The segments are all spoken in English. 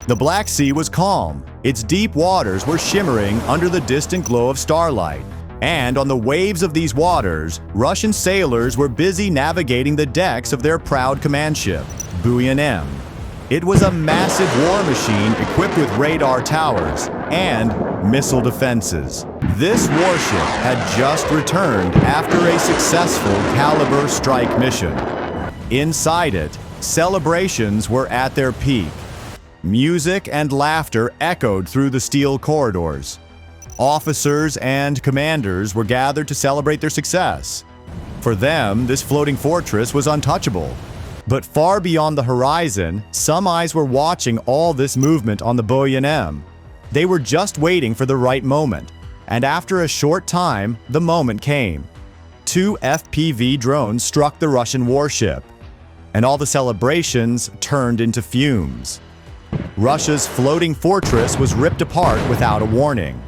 The Black Sea was calm. Its deep waters were shimmering under the distant glow of starlight. And on the waves of these waters, Russian sailors were busy navigating the decks of their proud command ship, Buyan-M. It was a massive war machine equipped with radar towers and missile defenses. This warship had just returned after a successful Kalibr strike mission. Inside it, celebrations were at their peak. Music and laughter echoed through the steel corridors. Officers and commanders were gathered to celebrate their success. For them, this floating fortress was untouchable. But far beyond the horizon, some eyes were watching all this movement on the Buyan-M. They were just waiting for the right moment. And after a short time, the moment came. 2 FPV drones struck the Russian warship. And all the celebrations turned into fumes. Russia's floating fortress was ripped apart without a warning.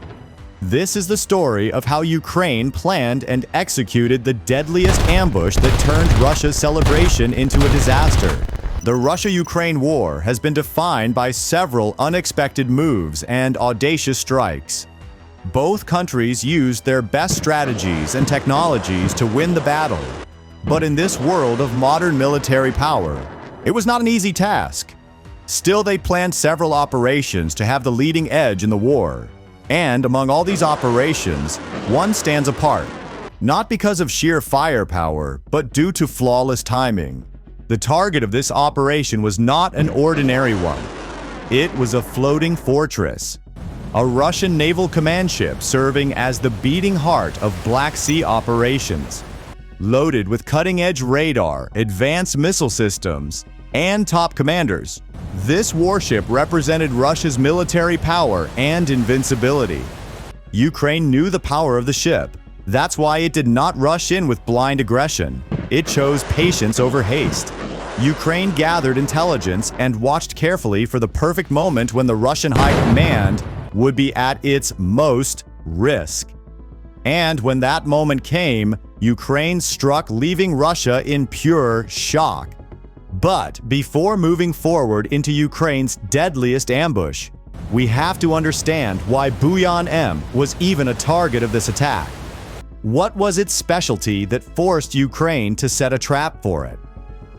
This is the story of how Ukraine planned and executed the deadliest ambush that turned Russia's celebration into a disaster. The Russia-Ukraine war has been defined by several unexpected moves and audacious strikes. Both countries used their best strategies and technologies to win the battle. But in this world of modern military power, it was not an easy task. Still, they planned several operations to have the leading edge in the war. And among all these operations, one stands apart, not because of sheer firepower, but due to flawless timing. The target of this operation was not an ordinary one. It was a floating fortress, a Russian naval command ship serving as the beating heart of Black Sea operations. Loaded with cutting-edge radar, advanced missile systems, and top commanders, this warship represented Russia's military power and invincibility. Ukraine knew the power of the ship. That's why it did not rush in with blind aggression. It chose patience over haste. Ukraine gathered intelligence and watched carefully for the perfect moment when the Russian high command would be at its most risk. And when that moment came, Ukraine struck, leaving Russia in pure shock. But before moving forward into Ukraine's deadliest ambush, we have to understand why Buyan-M was even a target of this attack. What was its specialty that forced Ukraine to set a trap for it?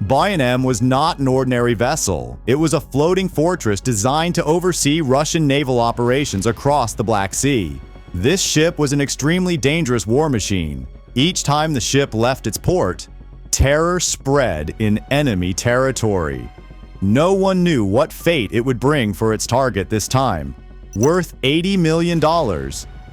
Buyan-M was not an ordinary vessel. It was a floating fortress designed to oversee Russian naval operations across the Black Sea. This ship was an extremely dangerous war machine. Each time the ship left its port, terror spread in enemy territory. No one knew what fate it would bring for its target this time. Worth $80 million,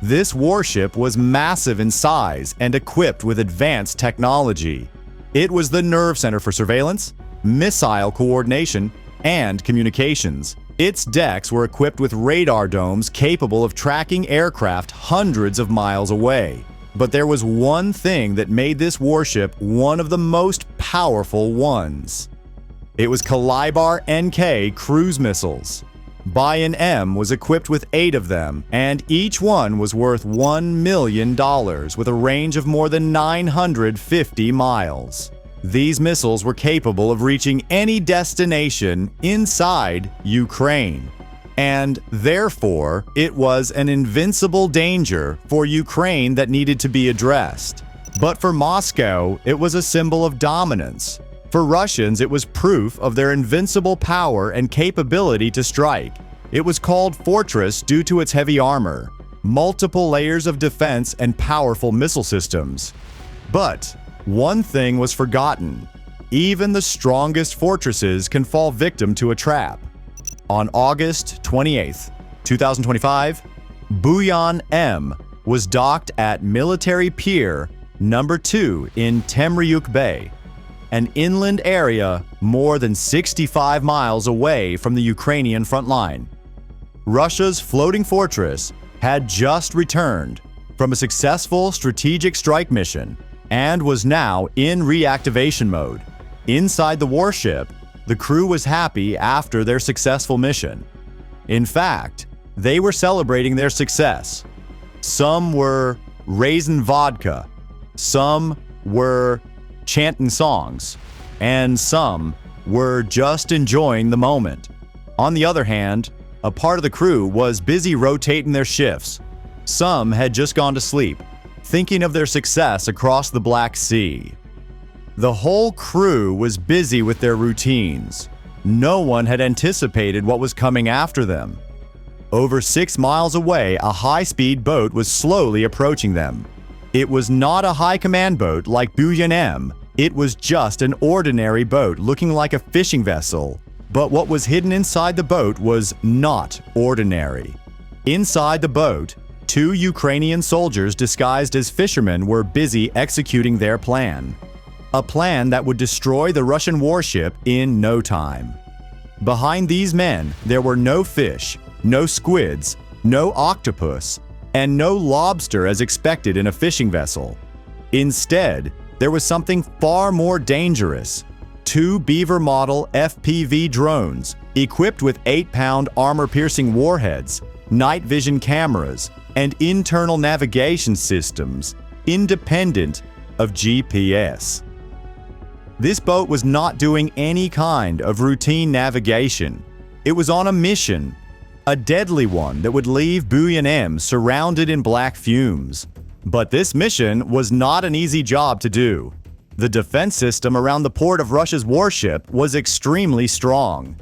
this warship was massive in size and equipped with advanced technology. It was the nerve center for surveillance, missile coordination, and communications. Its decks were equipped with radar domes capable of tracking aircraft hundreds of miles away. But there was one thing that made this warship one of the most powerful ones. It was Kalibr NK cruise missiles. Buyan-M was equipped with 8 of them, and each one was worth $1 million with a range of more than 950 miles. These missiles were capable of reaching any destination inside Ukraine. And therefore, it was an invincible danger for Ukraine that needed to be addressed. But for Moscow, it was a symbol of dominance. For Russians, it was proof of their invincible power and capability to strike. It was called Fortress due to its heavy armor, multiple layers of defense, and powerful missile systems. But one thing was forgotten. Even the strongest fortresses can fall victim to a trap. On August 28, 2025, Buyan-M was docked at Military Pier No. 2 in Temryuk Bay, an inland area more than 65 miles away from the Ukrainian front line. Russia's floating fortress had just returned from a successful strategic strike mission and was now in reactivation mode. Inside the warship, the crew was happy after their successful mission. In fact, they were celebrating their success. Some were raising vodka, some were chanting songs, and some were just enjoying the moment. On the other hand, a part of the crew was busy rotating their shifts. Some had just gone to sleep, thinking of their success across the Black Sea. The whole crew was busy with their routines. No one had anticipated what was coming after them. Over 6 miles away, a high-speed boat was slowly approaching them. It was not a high command boat like Buyan-M. It was just an ordinary boat looking like a fishing vessel. But what was hidden inside the boat was not ordinary. Inside the boat, 2 Ukrainian soldiers disguised as fishermen were busy executing their plan. A plan that would destroy the Russian warship in no time. Behind these men, there were no fish, no squids, no octopus, and no lobster as expected in a fishing vessel. Instead, there was something far more dangerous. 2 Beaver model FPV drones, equipped with 8-pound armor-piercing warheads, night vision cameras, and internal navigation systems, independent of GPS. This boat was not doing any kind of routine navigation. It was on a mission, a deadly one that would leave Buyan-M surrounded in black fumes. But this mission was not an easy job to do. The defense system around the port of Russia's warship was extremely strong.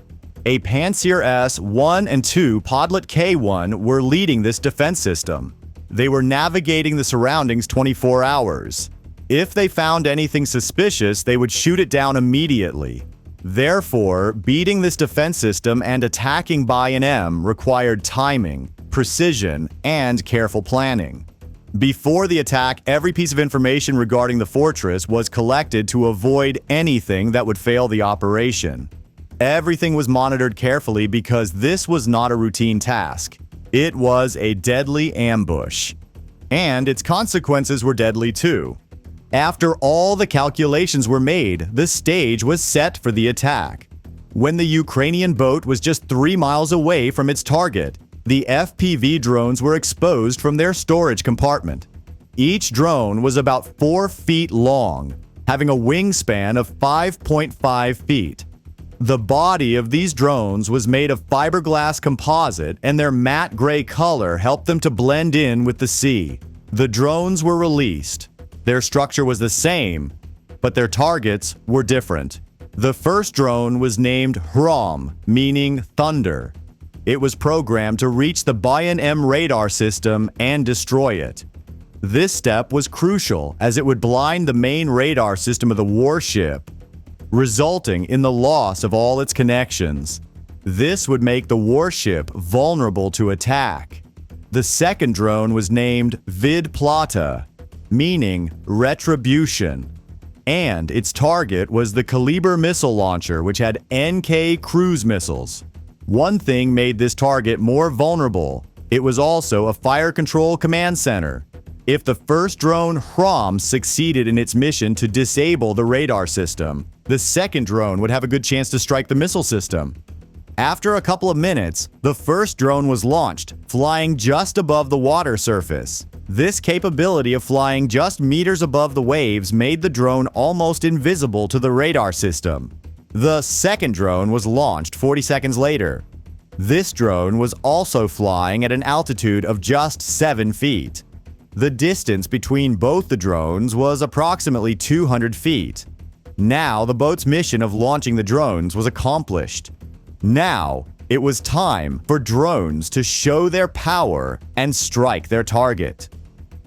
A Pantsir S-1 and 2 Podlet K-1 were leading this defense system. They were navigating the surroundings 24 hours. If they found anything suspicious, they would shoot it down immediately. Therefore, beating this defense system and attacking Buyan-M required timing, precision, and careful planning. Before the attack, every piece of information regarding the fortress was collected to avoid anything that would fail the operation. Everything was monitored carefully because this was not a routine task. It was a deadly ambush. And its consequences were deadly too. After all the calculations were made, the stage was set for the attack. When the Ukrainian boat was just 3 miles away from its target, the FPV drones were exposed from their storage compartment. Each drone was about 4 feet long, having a wingspan of 5.5 feet. The body of these drones was made of fiberglass composite, and their matte gray color helped them to blend in with the sea. The drones were released. Their structure was the same, but their targets were different. The first drone was named Hrom, meaning thunder. It was programmed to reach the Buyan-M radar system and destroy it. This step was crucial as it would blind the main radar system of the warship, resulting in the loss of all its connections. This would make the warship vulnerable to attack. The second drone was named Vidplata, meaning retribution, and its target was the Kalibr missile launcher, which had NK cruise missiles. One thing made this target more vulnerable. It was also a fire control command center. If the first drone, Hrom, succeeded in its mission to disable the radar system, the second drone would have a good chance to strike the missile system. After a couple of minutes, the first drone was launched, flying just above the water surface. This capability of flying just meters above the waves made the drone almost invisible to the radar system. The second drone was launched 40 seconds later. This drone was also flying at an altitude of just 7 feet. The distance between both the drones was approximately 200 feet. Now, the boat's mission of launching the drones was accomplished. Now, it was time for drones to show their power and strike their target.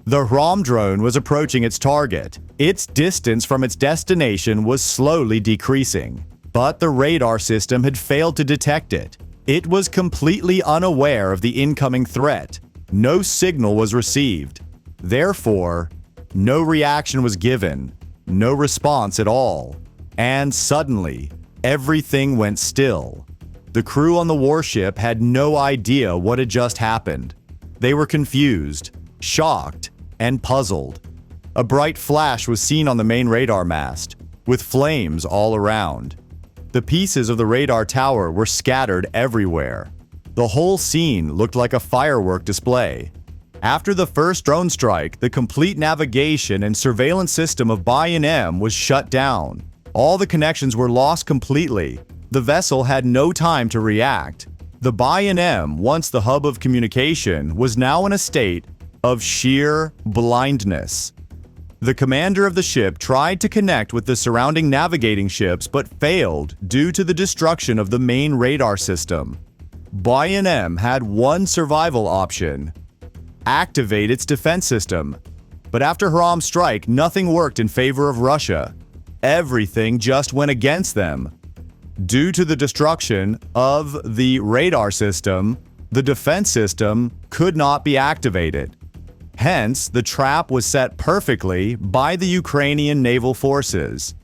The Hrom drone was approaching its target. Its distance from its destination was slowly decreasing, but the radar system had failed to detect it. It was completely unaware of the incoming threat. No signal was received. Therefore, no reaction was given, no response at all. And suddenly, everything went still. The crew on the warship had no idea what had just happened. They were confused, shocked, and puzzled. A bright flash was seen on the main radar mast, with flames all around. The pieces of the radar tower were scattered everywhere. The whole scene looked like a firework display. After the first drone strike, the complete navigation and surveillance system of Buyan-M was shut down. All the connections were lost completely. The vessel had no time to react. The Buyan-M, once the hub of communication, was now in a state of sheer blindness. The commander of the ship tried to connect with the surrounding navigating ships but failed due to the destruction of the main radar system. Buyan-M had one survival option: activate its defense system. But after Hrom's strike, nothing worked in favor of Russia. Everything just went against them. Due to the destruction of the radar system, the defense system could not be activated. Hence, the trap was set perfectly by the Ukrainian naval forces.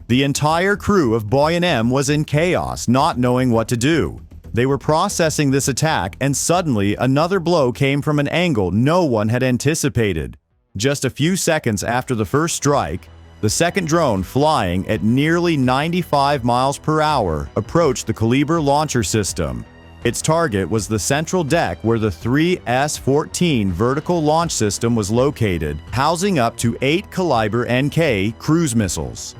The entire crew of Buyan-M was in chaos, not knowing what to do. They were processing this attack, and suddenly another blow came from an angle no one had anticipated. Just a few seconds after the first strike, the second drone, flying at nearly 95 miles per hour, approached the Kalibr launcher system. Its target was the central deck where the 3S-14 vertical launch system was located, housing up to 8 Kalibr NK cruise missiles.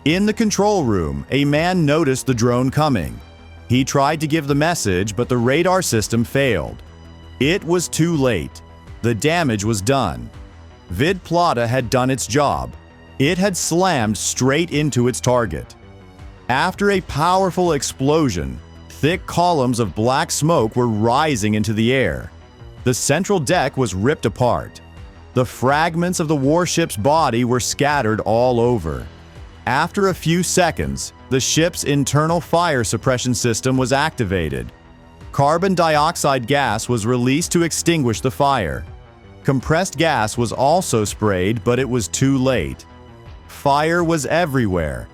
In the control room, a man noticed the drone coming. He tried to give the message, but the radar system failed. It was too late. The damage was done. Vidplata had done its job. It had slammed straight into its target. After a powerful explosion, thick columns of black smoke were rising into the air. The central deck was ripped apart. The fragments of the warship's body were scattered all over. After a few seconds, the ship's internal fire suppression system was activated. Carbon dioxide gas was released to extinguish the fire. Compressed gas was also sprayed, but it was too late. Fire was everywhere.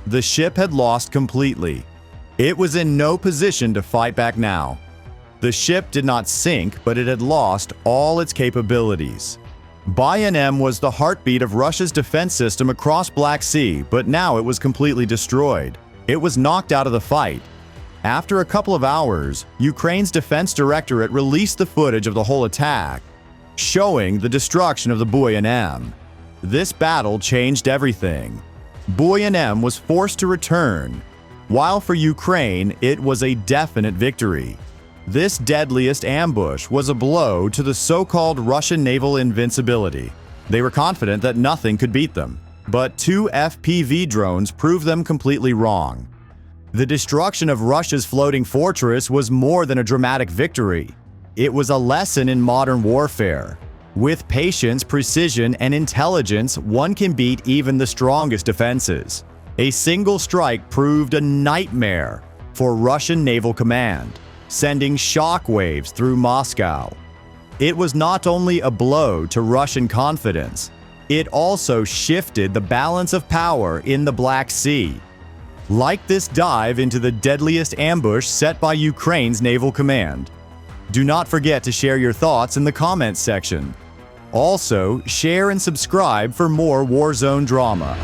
The ship had lost completely. It was in no position to fight back now. The ship did not sink, but it had lost all its capabilities. Buyan-M was the heartbeat of Russia's defense system across Black Sea, but now it was completely destroyed. It was knocked out of the fight. After a couple of hours, Ukraine's defense directorate released the footage of the whole attack, showing the destruction of the Buyan-M. This battle changed everything. Buyan-M was forced to return, while for Ukraine it was a definite victory. This deadliest ambush was a blow to the so-called Russian naval invincibility. They were confident that nothing could beat them, but 2 FPV drones proved them completely wrong. The destruction of Russia's floating fortress was more than a dramatic victory. It was a lesson in modern warfare. With patience, precision, and intelligence, one can beat even the strongest defenses. A single strike proved a nightmare for Russian Naval Command, sending shockwaves through Moscow. It was not only a blow to Russian confidence, it also shifted the balance of power in the Black Sea. Like this dive into the deadliest ambush set by Ukraine's Naval Command. Do not forget to share your thoughts in the comments section. Also, share and subscribe for more Warzone drama.